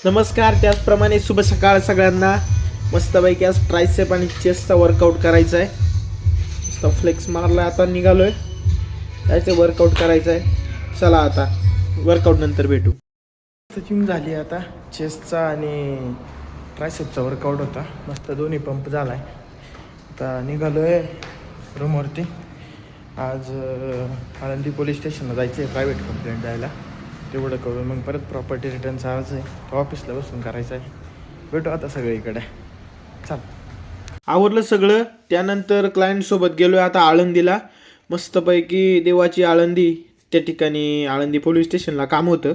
नमस्कार. त्याचप्रमाणे शुभ सकाळ सगळ्यांना. मस्तपैकी आज ट्रायसेप आणि चेस्टचा वर्कआउट करायचा आहे. मस्त फ्लेक्स मारला, आता निघालोय. त्याचे वर्कआउट करायचं आहे. चला आता वर्कआउट नंतर भेटू. जिम झाली आता. चेस्टचा आणि ट्रायसेपचा वर्कआउट होता. मस्त दोन्ही पंप झाला आहे. आता निघालोय रूमवरती. आज आळंदी पोलीस स्टेशनला जायचं आहे प्रायव्हेट कंप्लेंट द्यायला. तेवढं करून मग परत प्रॉपर्टी रिटर्नचा अर्ज आहे तो ऑफिसला बसून करायचा आहे. भेटू आता सगळीकडे. चाल, आवरलं सगळं. त्यानंतर क्लायंटसोबत गेलो आहे आता आळंदीला. मस्तपैकी देवाची आळंदी, त्या ठिकाणी आळंदी पोलीस स्टेशनला काम होतं,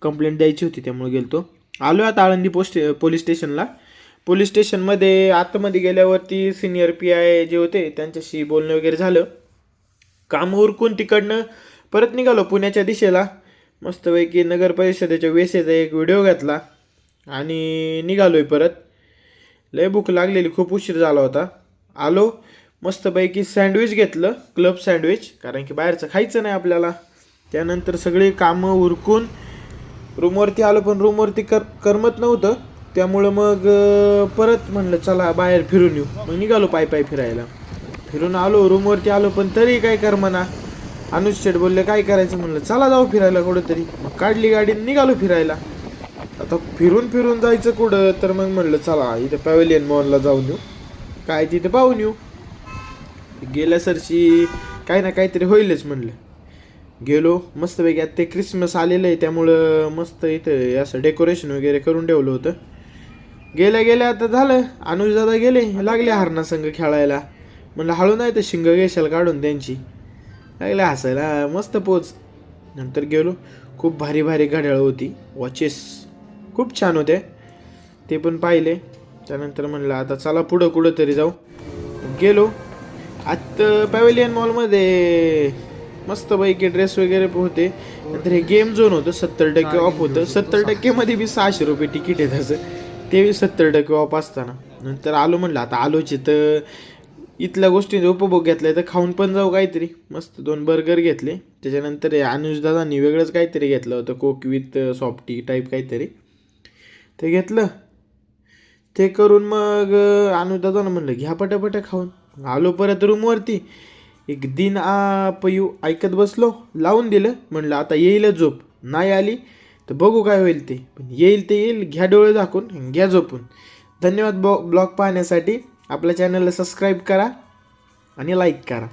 कंप्लेंट द्यायची होती, त्यामुळे गेलो. आलो आता आळंदी पोलीस स्टेशनला. पोलीस स्टेशनमध्ये आतमध्ये गेल्यावरती सिनियर PI जे होते त्यांच्याशी बोलणं वगैरे झालं. काम उरकून तिकडनं परत निघालो पुण्याच्या दिशेला. मस्तपैकी नगर परिषदेच्या वेसेचा एक व्हिडिओ घेतला आणि निघालोय परत. लय भूक लागलेली, खूप उशीर झाला होता. आलो मस्तपैकी सँडविच घेतलं, क्लब सँडविच, कारण की बाहेरचं खायचं नाही आपल्याला. त्यानंतर सगळी कामं उरकून रूमवरती आलो, पण रूमवरती करमत नव्हतं. त्यामुळं मग परत म्हणलं चला बाहेर फिरून येऊ. मग निघालो पायी फिरायला. फिरून आलो, रूमवरती आलो, पण तरी काय करमना. अनुज शेठ बोलले काय करायचं, म्हणलं चला जाऊ फिरायला कुठंतरी. मग काढली गाडी, निघालो फिरायला. आता फिरून जायचं कुठं, तर मग म्हणलं चला इथं पॅव्हिलियन मॉलला जाऊन येऊ, काय तिथे पाहून येऊ. गेल्या सरशी काही ना काहीतरी होईलच म्हणलं. गेलो मस्तपैकी. आता ते क्रिसमस आलेलं आहे त्यामुळं मस्त इथं असं डेकोरेशन वगैरे करून ठेवलं होतं. गेल्या आता झालं. अनुज दादा गेले, लागले हरणा संघ खेळायला. म्हणलं हळू नाही तर शिंग घेशाल काढून त्यांची. लागले हसायला. मस्त पोच. नंतर गेलो. खूप भारी घड्याळ होती, वॉचेस खूप छान होते, ते पण पाहिले. त्यानंतर म्हणलं आता चला पुढं कुठं तरी जाऊ. गेलो आत्ता पॅव्हिलियन मॉलमध्ये. मस्तपैकी ड्रेस वगैरे होते. नंतर हे गेम झोन होतं, 70% ऑफ होतं. 70% मध्ये बी 600 रुपये तिकीट आहे त्याचं, ते बी 70% ऑफ असताना. नंतर आलो, म्हणलं आता आलोच तर इथल्या गोष्टींचा उपभोग घेतला तर खाऊन पण जाऊ काहीतरी. मस्त 2 बर्गर घेतले. त्याच्यानंतर अनुजदादांनी वेगळंच काहीतरी घेतलं होतं, कोक विथ सॉफ्टी टाईप काहीतरी, ते घेतलं. ते करून मग अनुजदादांना म्हणलं घ्या पटापटा खाऊन. आलो परत रूमवरती. एक दिन पयू ऐकत बसलो, लावून दिलं. म्हणलं आता येईलच झोप, नाही आली तर बघू काय होईल ते, पण येईल ते येईल. घ्या डोळे झाकून, घ्या झोपून. धन्यवाद ब्लॉग पाहण्यासाठी. आपल्या चॅनलला सबस्क्राईब करा आणि लाईक करा.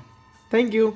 थँक्यू.